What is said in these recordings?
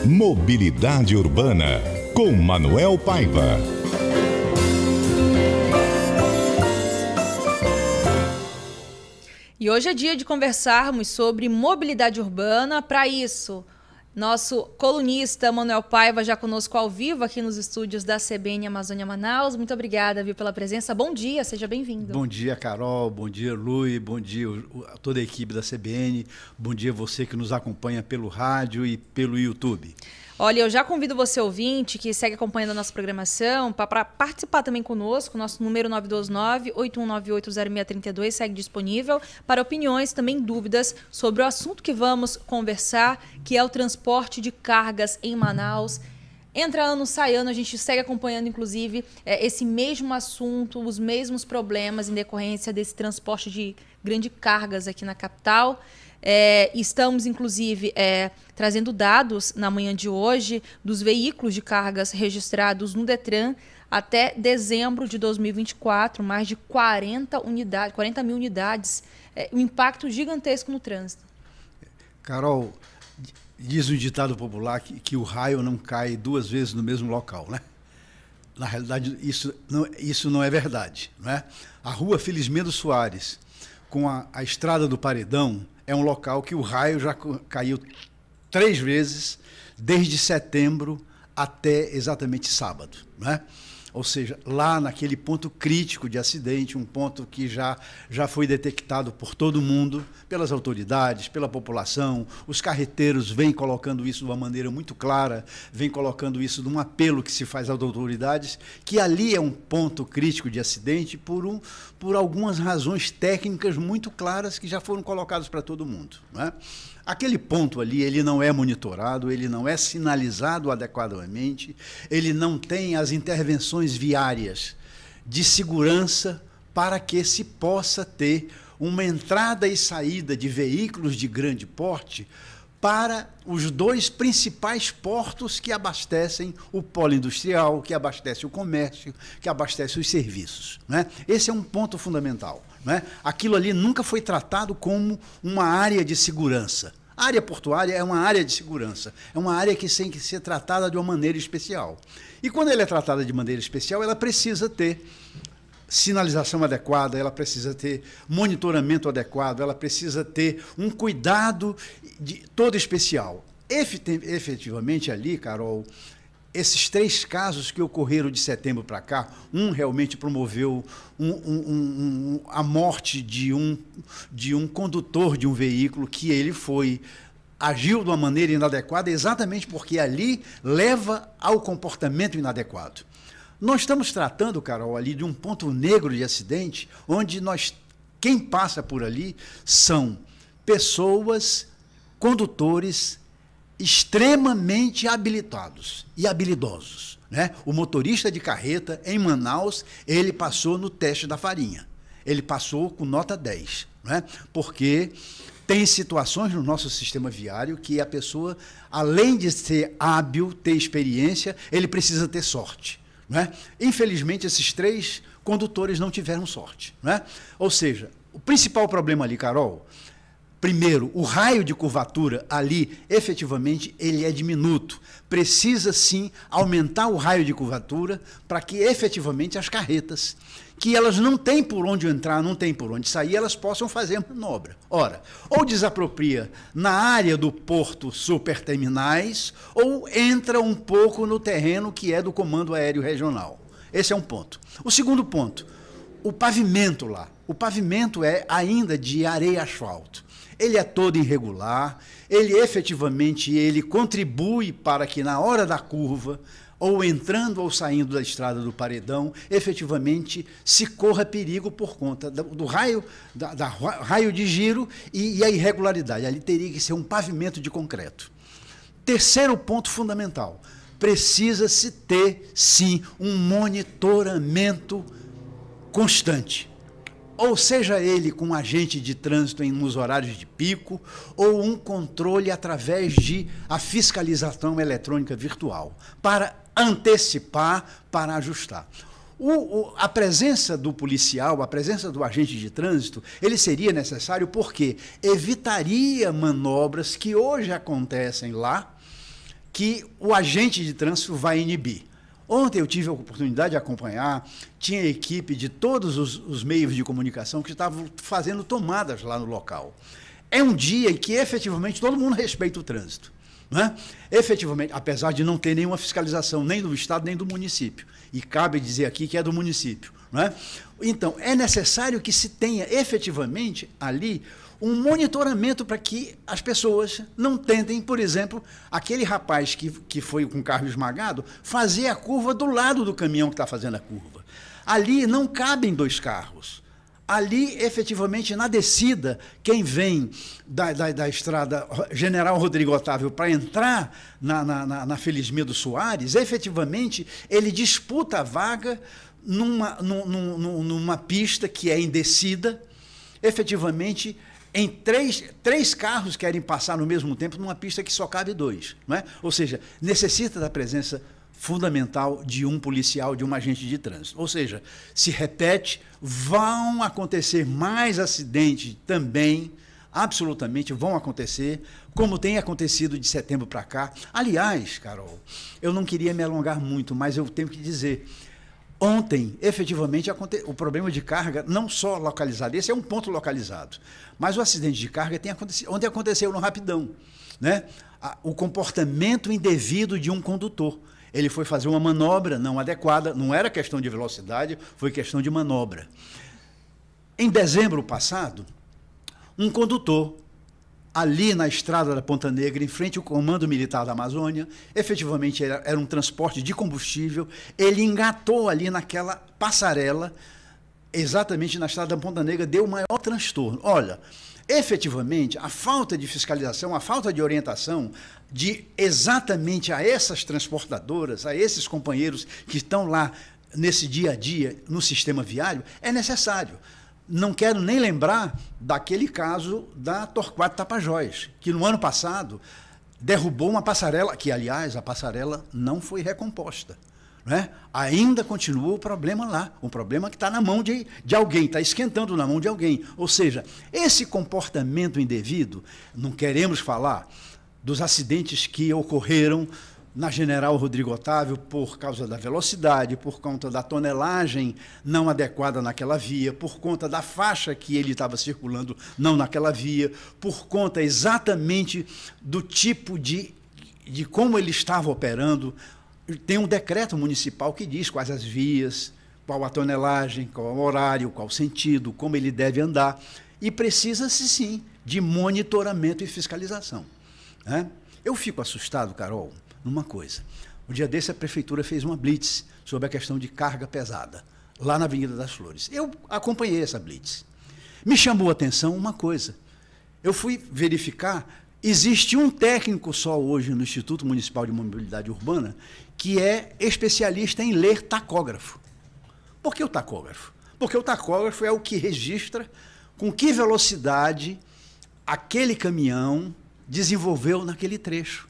Mobilidade Urbana, com Manuel Paiva. E hoje é dia de conversarmos sobre mobilidade urbana. Para isso, nosso colunista Manuel Paiva já conosco ao vivo aqui nos estúdios da CBN Amazônia Manaus. Muito obrigada, viu, pela presença. Bom dia, seja bem-vindo. Bom dia, Carol. Bom dia, Lui. Bom dia a toda a equipe da CBN. Bom dia você que nos acompanha pelo rádio e pelo YouTube. Olha, eu já convido você, ouvinte, que segue acompanhando a nossa programação, para participar também conosco. Nosso número 929-8198-0632 segue disponível para opiniões, também dúvidas sobre o assunto que vamos conversar, que é o transporte de cargas em Manaus. Entra ano, sai ano, a gente segue acompanhando, inclusive, esse mesmo assunto, os mesmos problemas em decorrência desse transporte de grandes cargas aqui na capital. Estamos, inclusive, trazendo dados na manhã de hoje dos veículos de cargas registrados no Detran até dezembro de 2024, mais de 40 mil unidades, um impacto gigantesco no trânsito. Carol, diz um ditado popular que o raio não cai duas vezes no mesmo local, né? Na realidade, isso não é verdade, não é? A rua Felizmendo Soares, com a estrada do Paredão, é um local que o raio já caiu 3 vezes, desde setembro até exatamente sábado, né? Ou seja, lá naquele ponto crítico de acidente, um ponto que já foi detectado por todo mundo, pelas autoridades, pela população. Os carreteiros vêm colocando isso de uma maneira muito clara, vêm colocando isso num apelo que se faz às autoridades, que ali é um ponto crítico de acidente por algumas razões técnicas muito claras que já foram colocadas para todo mundo, né? Aquele ponto ali, ele não é monitorado, ele não é sinalizado adequadamente, ele não tem as intervenções viárias de segurança para que se possa ter uma entrada e saída de veículos de grande porte para os 2 principais portos que abastecem o polo industrial, que abastece o comércio, que abastece os serviços, né? Esse é um ponto fundamental, né? Aquilo ali nunca foi tratado como uma área de segurança. A área portuária é uma área de segurança, é uma área que tem que ser tratada de uma maneira especial. E quando ela é tratada de maneira especial, ela precisa ter sinalização adequada, ela precisa ter monitoramento adequado, ela precisa ter um cuidado todo especial. Efetivamente ali, Carol, esses 3 casos que ocorreram de setembro para cá, um realmente promoveu a morte de um condutor de um veículo que ele agiu de uma maneira inadequada, exatamente porque ali leva ao comportamento inadequado. Nós estamos tratando, Carol, ali de um ponto negro de acidente, onde quem passa por ali são pessoas, condutores extremamente habilitados e habilidosos, né? O motorista de carreta em Manaus, ele passou no teste da farinha. Ele passou com nota 10, né? Porque tem situações no nosso sistema viário que a pessoa, além de ser hábil, ter experiência, ele precisa ter sorte, né? Infelizmente, esses 3 condutores não tiveram sorte, né? Ou seja, o principal problema ali, Carol, primeiro, o raio de curvatura ali, efetivamente, ele é diminuto. Precisa, sim, aumentar o raio de curvatura para que, efetivamente, as carretas, que elas não têm por onde entrar, não têm por onde sair, elas possam fazer a manobra. Ora, ou desapropria na área do porto superterminais, ou entra um pouco no terreno que é do Comando Aéreo Regional. Esse é um ponto. O segundo ponto, o pavimento lá. O pavimento é ainda de areia e asfalto. Ele é todo irregular, ele efetivamente contribui para que na hora da curva, ou entrando ou saindo da estrada do Paredão, efetivamente se corra perigo por conta do raio, raio de giro e a irregularidade. Ali teria que ser um pavimento de concreto. Terceiro ponto fundamental, precisa-se ter, sim, um monitoramento constante. Ou seja ele com um agente de trânsito nos horários de pico, ou um controle através de a fiscalização eletrônica virtual, para antecipar, para ajustar. A presença do policial, a presença do agente de trânsito, ele seria necessário porque evitaria manobras que hoje acontecem lá, que o agente de trânsito vai inibir. Ontem eu tive a oportunidade de acompanhar, tinha equipe de todos os meios de comunicação que estavam fazendo tomadas lá no local. É um dia em que, efetivamente, todo mundo respeita o trânsito. Né? Efetivamente, apesar de não ter nenhuma fiscalização, nem do Estado, nem do município. E cabe dizer aqui que é do município. Né? Então, é necessário que se tenha, efetivamente, ali, um monitoramento para que as pessoas não tentem, por exemplo, aquele rapaz que foi com o carro esmagado, fazer a curva do lado do caminhão que está fazendo a curva. Ali não cabem dois carros. Ali, efetivamente, na descida, quem vem da estrada General Rodrigo Otávio para entrar na Felizmiro Soares, efetivamente, ele disputa a vaga numa pista que é em descida, efetivamente, em três carros querem passar no mesmo tempo numa pista que só cabe dois. Não é? Ou seja, necessita da presença fundamental de um policial, de um agente de trânsito. Ou seja, se repete, vão acontecer mais acidentes também, absolutamente vão acontecer, como tem acontecido de setembro para cá. Aliás, Carol, eu não queria me alongar muito, mas eu tenho que dizer, ontem, efetivamente, o problema de carga, não só localizado, esse é um ponto localizado, mas o acidente de carga tem acontecido, ontem aconteceu no Rapidão, né? O comportamento indevido de um condutor. Ele foi fazer uma manobra não adequada, não era questão de velocidade, foi questão de manobra. Em dezembro passado, um condutor, ali na estrada da Ponta Negra, em frente ao Comando Militar da Amazônia, efetivamente era um transporte de combustível, ele engatou ali naquela passarela, exatamente na estrada da Ponta Negra, deu o maior transtorno. Olha, efetivamente, a falta de fiscalização, a falta de orientação de exatamente a essas transportadoras, a esses companheiros que estão lá nesse dia a dia no sistema viário, é necessário. Não quero nem lembrar daquele caso da Torquato Tapajós, que no ano passado derrubou uma passarela, que, aliás, a passarela não foi recomposta. Né? Ainda continua o problema lá, um problema que está na mão de alguém, está esquentando na mão de alguém. Ou seja, esse comportamento indevido, não queremos falar dos acidentes que ocorreram na General Rodrigo Otávio por causa da velocidade, por conta da tonelagem não adequada naquela via, por conta da faixa que ele estava circulando não naquela via, por conta exatamente do tipo de como ele estava operando. Tem um decreto municipal que diz quais as vias, qual a tonelagem, qual o horário, qual o sentido, como ele deve andar. E precisa-se, sim, de monitoramento e fiscalização. Né? Eu fico assustado, Carol, numa coisa. Um dia desse, a prefeitura fez uma blitz sobre a questão de carga pesada, lá na Avenida das Flores. Eu acompanhei essa blitz. Me chamou a atenção uma coisa. Eu fui verificar, existe um técnico só hoje no Instituto Municipal de Mobilidade Urbana que é especialista em ler tacógrafo. Por que o tacógrafo? Porque o tacógrafo é o que registra com que velocidade aquele caminhão desenvolveu naquele trecho.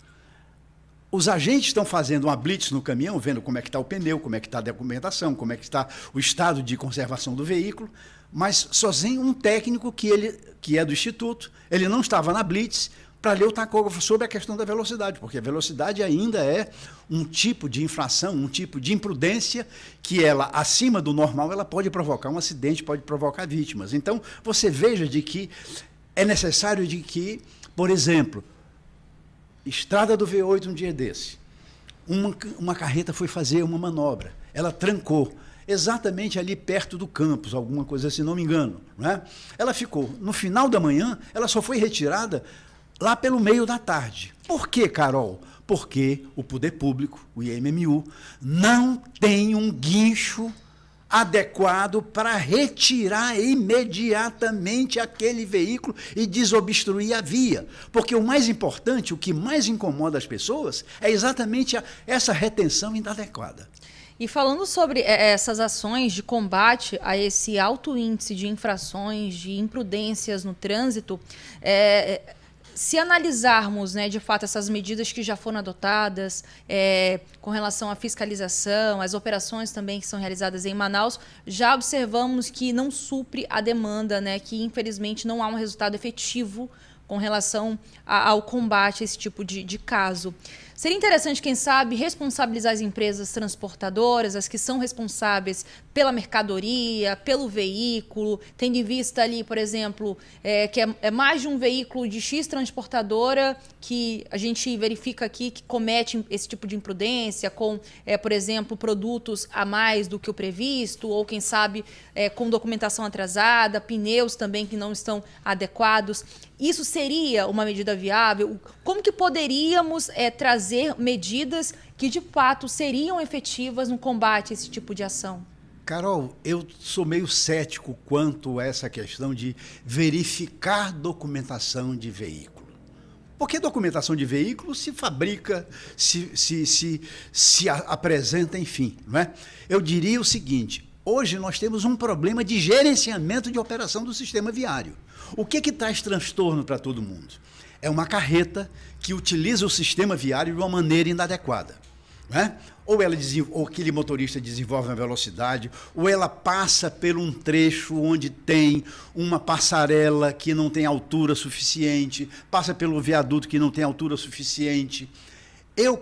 Os agentes estão fazendo uma blitz no caminhão, vendo como é que está o pneu, como é que está a documentação, como é que está o estado de conservação do veículo, mas sozinho um técnico que é do Instituto, ele não estava na blitz para ler o tacógrafo sobre a questão da velocidade, porque a velocidade ainda é um tipo de infração, um tipo de imprudência que ela, acima do normal, ela pode provocar um acidente, pode provocar vítimas. Então, você veja de que é necessário de que, por exemplo, estrada do V8 um dia desse, uma carreta foi fazer uma manobra, ela trancou exatamente ali perto do campus, alguma coisa assim, não me engano. Não é? Ela ficou, no final da manhã, ela só foi retirada lá pelo meio da tarde. Por quê, Carol? Porque o poder público, o IMMU, não tem um guincho adequado para retirar imediatamente aquele veículo e desobstruir a via. Porque o mais importante, o que mais incomoda as pessoas, é exatamente essa retenção inadequada. E falando sobre essas ações de combate a esse alto índice de infrações, de imprudências no trânsito, se analisarmos, né, de fato, essas medidas que já foram adotadas com relação à fiscalização, as operações também que são realizadas em Manaus, já observamos que não supre a demanda, né, que infelizmente não há um resultado efetivo com relação ao combate a esse tipo de caso. Seria interessante, quem sabe, responsabilizar as empresas transportadoras, as que são responsáveis pela mercadoria, pelo veículo, tendo em vista ali, por exemplo, que é mais de um veículo de X transportadora que a gente verifica aqui que comete esse tipo de imprudência com, por exemplo, produtos a mais do que o previsto, ou quem sabe com documentação atrasada, pneus também que não estão adequados. Isso seria uma medida viável? Como que poderíamos trazer medidas que, de fato, seriam efetivas no combate a esse tipo de ação? Carol, eu sou meio cético quanto a essa questão de verificar documentação de veículo. Porque documentação de veículo se fabrica, se apresenta, enfim. Não é? Eu diria o seguinte, hoje nós temos um problema de gerenciamento de operação do sistema viário. O que traz transtorno para todo mundo? É uma carreta que utiliza o sistema viário de uma maneira inadequada. Né? Ou aquele motorista desenvolve uma velocidade, ou ela passa por um trecho onde tem uma passarela que não tem altura suficiente, passa pelo viaduto que não tem altura suficiente.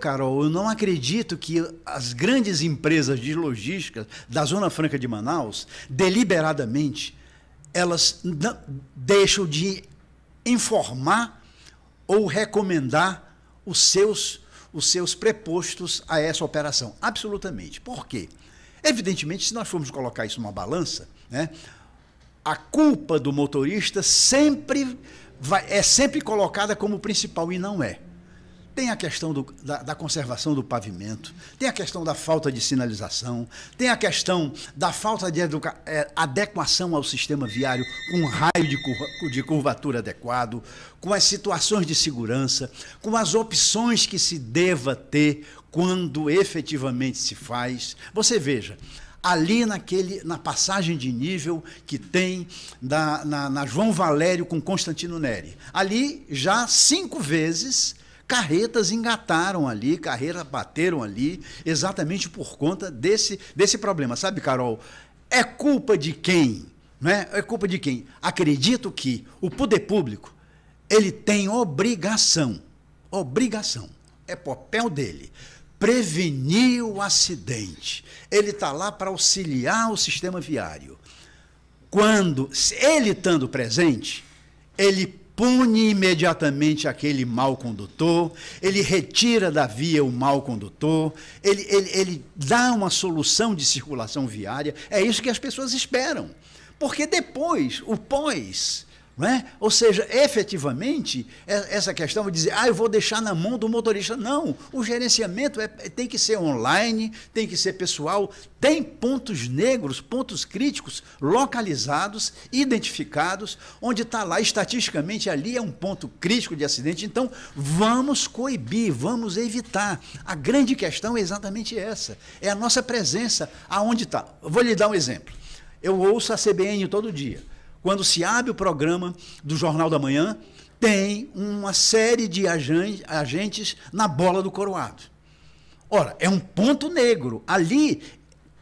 Carol, eu não acredito que as grandes empresas de logística da Zona Franca de Manaus, deliberadamente, elas deixam de informar ou recomendar os seus prepostos a essa operação. Absolutamente. Por quê? Evidentemente, se nós formos colocar isso numa balança, né, a culpa do motorista é sempre colocada como principal, e não é. Tem a questão da conservação do pavimento, tem a questão da falta de sinalização, tem a questão da falta de adequação ao sistema viário com raio de curvatura adequado, com as situações de segurança, com as opções que se deva ter quando efetivamente se faz. Você veja, ali na passagem de nível que tem na João Valério com Constantino Neri, ali já 5 vezes... carretas engataram ali, carretas bateram ali, exatamente por conta desse problema. Sabe, Carol, é culpa de quem? Né? É culpa de quem? Acredito que o poder público, ele tem obrigação, é papel dele, prevenir o acidente. Ele está lá para auxiliar o sistema viário. Quando ele estando presente, ele pune imediatamente aquele mau condutor, ele retira da via o mau condutor, ele dá uma solução de circulação viária. É isso que as pessoas esperam. Porque depois, o pós, não é? Ou seja, efetivamente, essa questão de dizer, eu vou deixar na mão do motorista. Não, o gerenciamento tem que ser online, tem que ser pessoal, tem pontos negros, pontos críticos localizados, identificados, onde está lá, estatisticamente, ali é um ponto crítico de acidente. Então, vamos coibir, vamos evitar. A grande questão é exatamente essa, é a nossa presença aonde está. Vou lhe dar um exemplo. Eu ouço a CBN todo dia. Quando se abre o programa do Jornal da Manhã, tem uma série de agentes na bola do Coroado. Ora, é um ponto negro. Ali,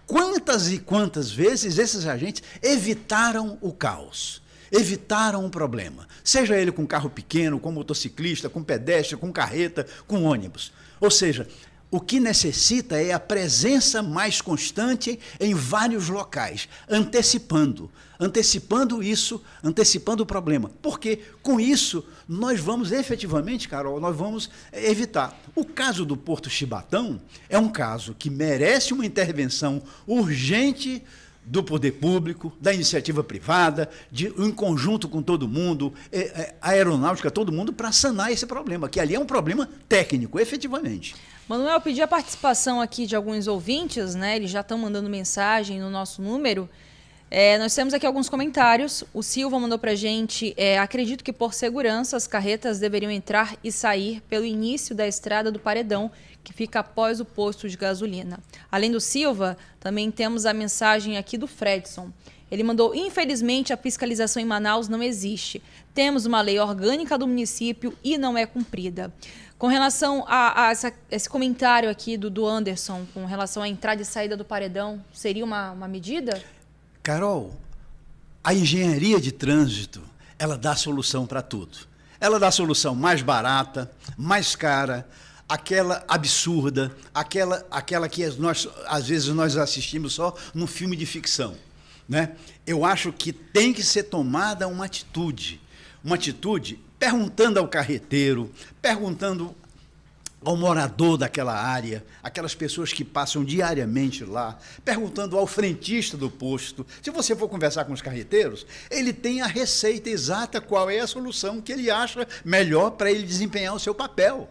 quantas e quantas vezes esses agentes evitaram o caos, evitaram o problema. Seja ele com carro pequeno, com motociclista, com pedestre, com carreta, com ônibus. Ou seja, o que necessita é a presença mais constante em vários locais, antecipando isso, antecipando o problema. Porque, com isso, nós vamos efetivamente, Carol, nós vamos evitar. O caso do Porto Chibatão é um caso que merece uma intervenção urgente do poder público, da iniciativa privada, em conjunto com todo mundo, a aeronáutica, todo mundo, para sanar esse problema, que ali é um problema técnico, efetivamente. Manuel, eu pedi a participação aqui de alguns ouvintes, né? Eles já estão mandando mensagem no nosso número. Nós temos aqui alguns comentários. O Silva mandou para a gente, acredito que por segurança as carretas deveriam entrar e sair pelo início da estrada do Paredão, que fica após o posto de gasolina. Além do Silva, também temos a mensagem aqui do Fredson. Ele mandou, infelizmente, a fiscalização em Manaus não existe. Temos uma lei orgânica do município e não é cumprida. Com relação a esse comentário aqui do Anderson, com relação à entrada e saída do Paredão, seria uma medida? Carol, a engenharia de trânsito, ela dá solução para tudo. Ela dá solução mais barata, mais cara. aquela absurda, aquela que às vezes nós assistimos só num filme de ficção, né? Eu acho que tem que ser tomada uma atitude perguntando ao carreteiro, perguntando ao morador daquela área, aquelas pessoas que passam diariamente lá, perguntando ao frentista do posto. Se você for conversar com os carreteiros, ele tem a receita exata, qual é a solução que ele acha melhor para ele desempenhar o seu papel.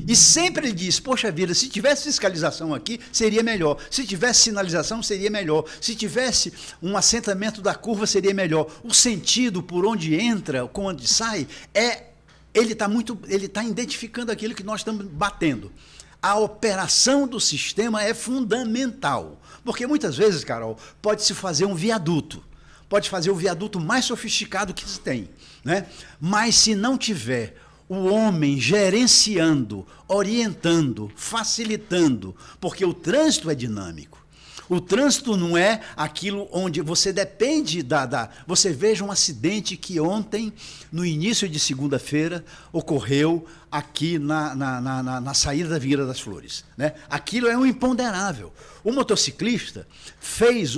E sempre ele diz, poxa vida, se tivesse fiscalização aqui, seria melhor. Se tivesse sinalização, seria melhor. Se tivesse um assentamento da curva, seria melhor. O sentido por onde entra, com onde sai, ele está identificando aquilo que nós estamos batendo. A operação do sistema é fundamental. Porque muitas vezes, Carol, pode-se fazer um viaduto. Pode fazer o viaduto mais sofisticado que se tem, né? Mas se não tiver o homem gerenciando, orientando, facilitando, porque o trânsito é dinâmico. O trânsito não é aquilo onde você depende Você veja um acidente que ontem, no início de segunda-feira, ocorreu aqui na saída da Vieira das Flores, né? Aquilo é um imponderável. O motociclista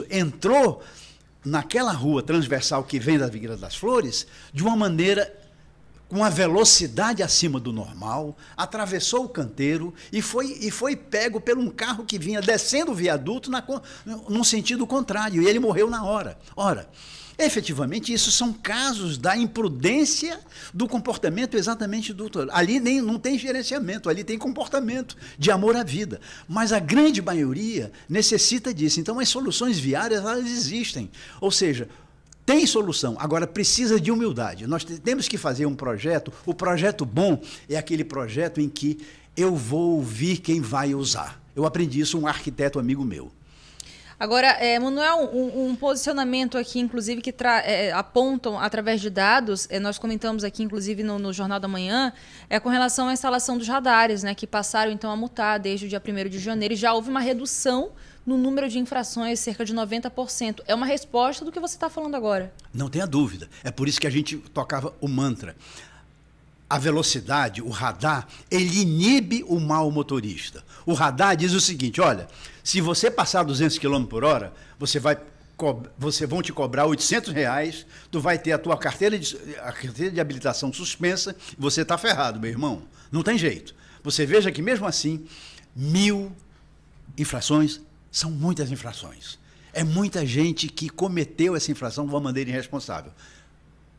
entrou naquela rua transversal que vem da Vieira das Flores de uma maneira, com uma velocidade acima do normal, atravessou o canteiro e foi pego por um carro que vinha descendo o viaduto num sentido contrário, e ele morreu na hora. Ora, efetivamente, isso são casos da imprudência do comportamento exatamente do... Ali não tem gerenciamento, ali tem comportamento de amor à vida. Mas a grande maioria necessita disso. Então, as soluções viárias, elas existem. Ou seja, tem solução, agora precisa de humildade. Nós temos que fazer um projeto. O projeto bom é aquele projeto em que eu vou ouvir quem vai usar. Eu aprendi isso com um arquiteto amigo meu. Agora, Manuel, um posicionamento aqui, inclusive, que apontam através de dados, nós comentamos aqui, inclusive, no Jornal da Manhã, com relação à instalação dos radares, né, que passaram, então, a multar desde o dia 1º de janeiro, e já houve uma redução no número de infrações, cerca de 90%. É uma resposta do que você está falando agora. Não tenha dúvida. É por isso que a gente tocava o mantra. A velocidade, o radar, ele inibe o mau motorista. O radar diz o seguinte, olha, se você passar 200 km por hora, vão te cobrar R$800, tu vai ter a tua carteira de habilitação suspensa, e você está ferrado, meu irmão. Não tem jeito. Você veja que, mesmo assim, 1000 infrações são muitas infrações. É muita gente que cometeu essa infração de uma maneira irresponsável.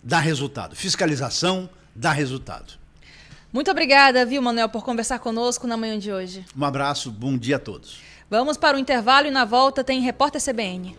Dá resultado. Fiscalização dá resultado. Muito obrigada, viu, Manuel, por conversar conosco na manhã de hoje. Um abraço, bom dia a todos. Vamos para o intervalo e na volta tem Repórter CBN.